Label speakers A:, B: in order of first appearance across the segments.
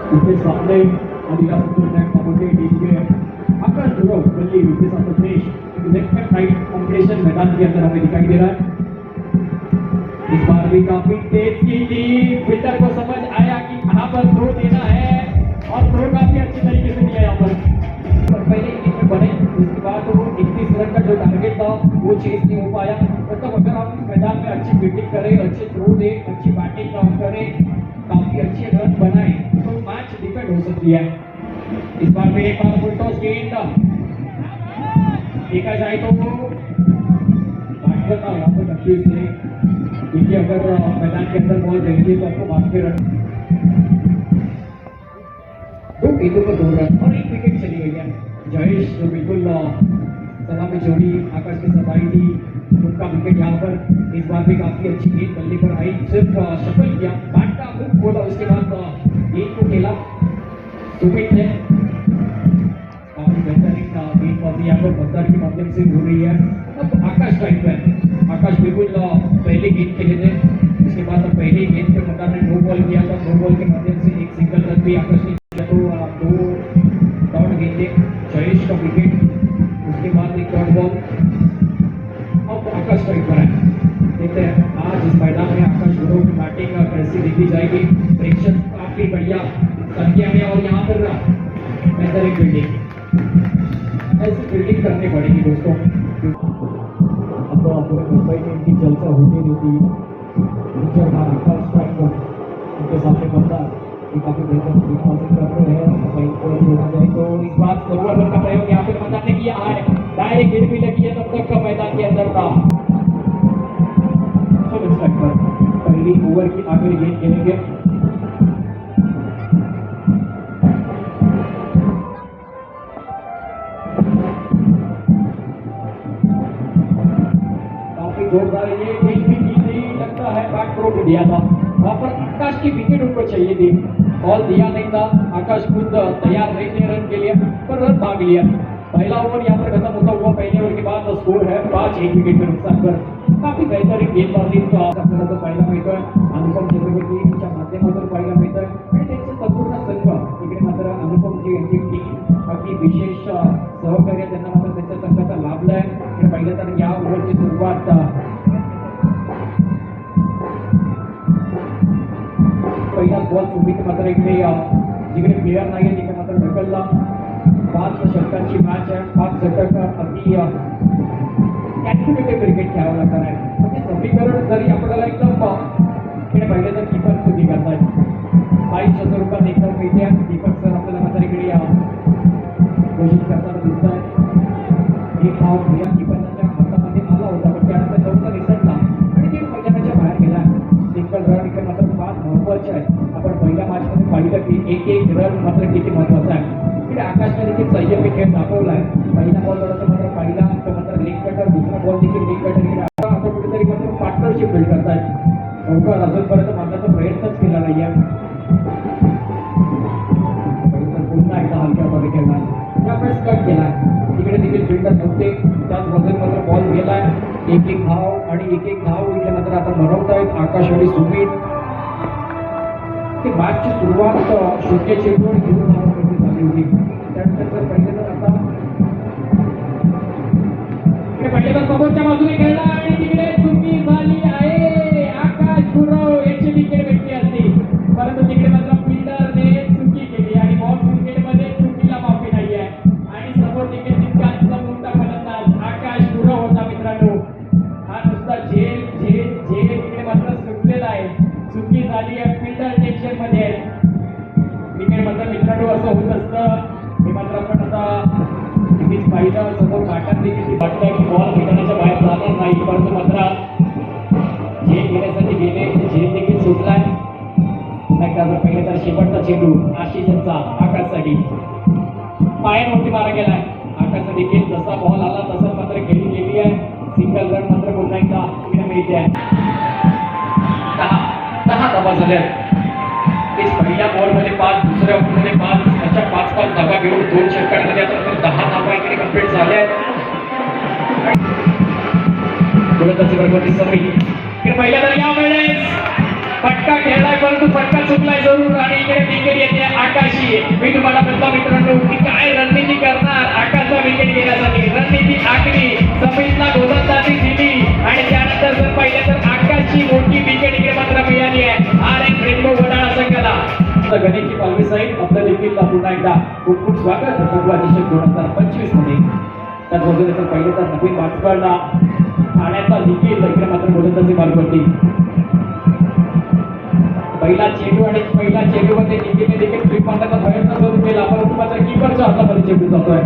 A: इथे सामने आदिवासी प्रोजेक्ट कबड्डी टीम के आकाश गुरव गली Vipin Santosh left and right combination मैदान के अंदर हमें दिखाई दे रहा है। इस बार भी काफी तेज की थी, फील्डर को समझ आया कि कहां पर थ्रो देना है और थ्रो काफी अच्छी तरीके से दिया यहाँ पर पहले इनिंग में बने। उसके बाद वो 31 रन का जो टारगेट था वो चेज नहीं हो पाया। मतलब अगर आप इस मैदान में अच्छी फील्डिंग करें, अच्छे थ्रो दें, अच्छी बैटिंग करें, काफी अच्छे रन बनाए तो मैच डिफेंड हो सकती है। इस बार भी एक बार फुल टॉस गेंद देखा जाए तो बैट्समैन का यहाँ पर कंफ्यूज नहीं, क्योंकि अगर मैदान के अंदर बॉल रहेगी तो आपको भाग के रन 2 गेंदों पर 2 रन और 1 विकेट चली गई है। जयेश जो बिल्कुल सलामी जोड़ी आकाश की सफाई थी, उनका विकेट यहाँ पर इस बार भी काफी अच्छी गेंद बल्ले पर आई, सिर्फ शफल किया, बैट का मुख खोला, उसके बाद गेंद को खेला सुमित ने। काफी बेहतरीन गेंद बाजी यहाँ पर मतदार के माध्यम से हो रही है। अब आकाश टाइम पर आकाश बिल्कुल पहले गेंद खेले थे, उसके बाद पहले गेंद पे मतदार ने नो बॉल किया था, नो बॉल के माध्यम से एक सिंगल रन भी आकाश ने किया। तो 2 डॉट गेंदे, जयेश का विकेट, उसके बाद एक डॉट बॉल। अब आकाश टाइम पर है, देखते हैं आज इस मैदान में आकाश गुरु की बैटिंग कैसी देखी जाएगी। प्रेक्षक काफी बढ़िया संख्या में और यहाँ पर बेहतरीन फील्डिंग, ऐसी फील्डिंग करनी पड़ेगी दोस्तों। अब तो पूरे मुंबई टीम की चर्चा होती रहती है। आकाश स्ट्राइकर उनके सामने बंदा ये काफी बेहतर हासिल कर रहे हैं। कहीं को छोड़ा जाए तो इस बात ओवर का प्रयोग यहाँ पे मैदान ने किया है, डायरेक्ट हिट भी लगी है, तब तक का मैदान के अंदर था। पहली ओवर की आखिरी गेंद खेलेंगे। काफी जोरदार ये गेंद भी की थी, लगता है बैक थ्रो भी दिया था वहां पर। आकाश की विकेट उनको चाहिए थी, बॉल दिया नहीं था, आकाश खुद तैयार नहीं थे रन के लिए, पर रन भाग लिया। पहला ओवर यहाँ पर खत्म होता हुआ पहले ओवर के बाद स्कोर है 5-1 विकेट के नुकसान पर। काफी बेहतरीन गेंदबाजी तो आपल्याला पाहायला मिळतोय। अनुपम चतुर्वेदीच्या माध्यमातून पाहायला मिळतोय आणि त्यांचे संपूर्ण संघ इकडे मात्र अनुपमजी यांची टीम अगदी विशेष सहकार्य त्यांना मात्र त्यांच्या संघाचा लाभलाय। पहिलं तर या ओव्हरची सुरुवात पहिला बॉल सुमित मात्र इकडे जिकडे प्लेयर नाही तिकडे मात्र ढकलला। 5 षटकांची मॅच आहे, 5 षटक अगदी कॅल्क्युलेटिव्ह क्रिकेट खेळावं लागणार आहे। म्हणजे समीकरण जरी आपल्याला एकदम इकडे पाहिजे तर कीपर सुद्धा करतायत 22च्या स्वरूपात एकदम मिळते। दीपक सर आपल्याला मात्र इकडे घोषित करताना दिसत आहे। एक धाव या कीपरच्या हातामध्ये आला होता, पण त्यानंतर चौथा निसटला आणि ते मैदानाच्या बाहेर गेला। सिंगल रन इकडे मात्र 5 महत्वाचे आहेत। आपण पहिल्या मॅचमध्ये पाहिलं की एक रन मात्र किती महत्वाचा आहे। इकडे आकाशने देखील संयमी खेळ दाखवलाय। पहिला बॉल थोडासा मात्र पहिला मात्र लेग कटर, दुसरा बॉल देखील लेग कटर, इकडे आता कुठेतरी मात्र पार्टनरशिप बिल्ड करतायत। चौकार अजूनपर्यंत मारण्याचा प्रयत्नच केला नाहीये। पुन्हा एकदा हलक्या मध्ये खेळला, त्यावेळेस कट केला, तिकडे देखील फिल्डर नव्हते, त्याच वजन मात्र बॉल गेलाय। एक धाव आणि एक धाव इकडे मात्र आपण बनवतायत आकाश आणि सुमित। मॅचची सुरुवात 0 चेंडूवर घेऊन धावांवरती झाली होती। त्यानंतर जर पहिले तर आता इकडे पहिले तर समोरच्या बाजूने खेळला आणि तिकडे चुकी झाली आहे। आकाश गुरव याची विकेट भेटली असती, परंतु तिकडे मात्र फिल्डरने चुकी केली आणि बॉक्स क्रिकेटमध्ये चुकीला माफी नाही आहे। आणि समोर तिकडे तितकाच मोठा फलंदाज आकाश गुरव होता मित्रांनो। हा नुसता झेल झेल झेल इकडे मात्र सुटलेला आहे, चुकी झाली आहे, फिल्डर टेन्शन मध्ये आहे। क्रिकेट मात्र मित्रांनो असं होत असतं। हे मात्र आपण आता नेहमीच पाहिलं, समोर घाटात देखील वाटतं की बॉल मैदानाच्या बाहेर जाणार नाही, परंतु मात्र झेल घेण्यासाठी गेले, झेल देखील सुटलाय। पुन्हा एकदा जर पहिले तर शेवटचा चेंडू आशिषचा आकाशसाठी पायावरती मारा गेलाय। आकाशचा देखील जसा बॉल आला तसंच मात्र खेळली गेली आहे। सिंगल रन मात्र पुन्हा एकदा इकडे मिळते आहे। 10 धावा झाल्या। पहिल्या बॉलमध्ये 5, दुसऱ्या ओव्हरमध्ये 5, अशा 5 धावा घेऊन 2 षटकांमध्ये आता 10 धावा इकडे कंप्लीट झाल्या आहेत। गोलंदाजी वर्गाची सवयी पहिल्या तर यावेळेस फटका खेळलाय, परंतु फटका चुकलाय। जरूर आणि इकडे विकेट येते आकाशी. मी तुम्हाला म्हटलं मित्रांनो की काय रणनीती करणार आकाशचा विकेट घेण्यासाठी. रणनीती आखली, समीरला गोलंदाजी दिली आणि त्यानंतर जर पाहिलं तर आकाशची मोठी विकेट इकडे मात्र मिळाली आहे. हा एक रेनबो वडाळा संघाला. गणेशजी पालवे साहेब आपलं देखील पुन्हा एकदा खूप खूप स्वागत चषक 2025 मध्ये. त्याच बाजूने जर पाहिलं तर नवीन मार्क्सबर्गला ठाण्याचा देखील इकडे मात्र गोलंदाजी मार्गवरती. पहिला चेंडू आणि पहिला चेंडूमध्ये निखिलने देखील स्वीप मारण्याचा प्रयत्न सुरू केला, परंतु मात्र कीपरच्या हातामध्ये चेंडू जातोय.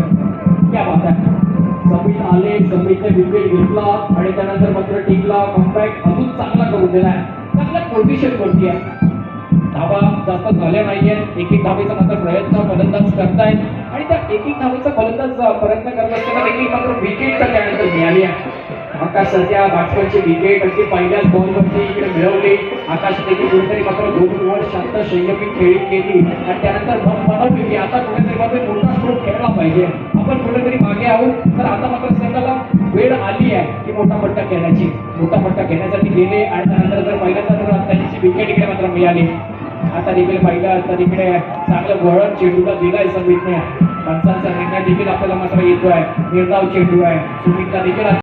A: क्या बात आहे. समीर आले, समीरने विकेट घेतला आणि त्यानंतर मात्र टीमला कमबॅक अजून चांगला करून दिलाय. चांगल्या पोझिशन वरती आहे. धावा जास्त झाल्या नाहीये. एक धावेचा मात्र प्रयत्न फलंदाज करतायत आणि त्या एक धावेचा फलंदाज प्रयत्न करत असताना देखील मात्र विकेट तर त्यानंतर मिळाली आहे. आकाश सध्या बॅट्समनची विकेट अगदी पहिल्याच बॉलवरती इकडे मिळवली. आकाश देखील कुठेतरी मात्र 2 ओव्हर शांत संयमित खेळी केली आणि त्यानंतर बनवली की आता कुठेतरी मात्र मोठा स्ट्रोक खेळला पाहिजे. आपण कुठेतरी मागे आहोत, तर आता मात्र संघाला वेळ आली आहे की मोठा फटका खेळण्याची. मोठा फटका घेण्यासाठी गेले आणि त्यानंतर जर पहिल्यांदा तर त्यांची विकेट इकडे मात्र मिळाली. आता देखील पाहिलं तर इकडे चांगलं वळण चेंडूला दिलाय समीरने. पंचांचा निर्णय देखील आपल्याला मात्र येतोय. निर्धाव चेंडू आहे. सुमितला देखील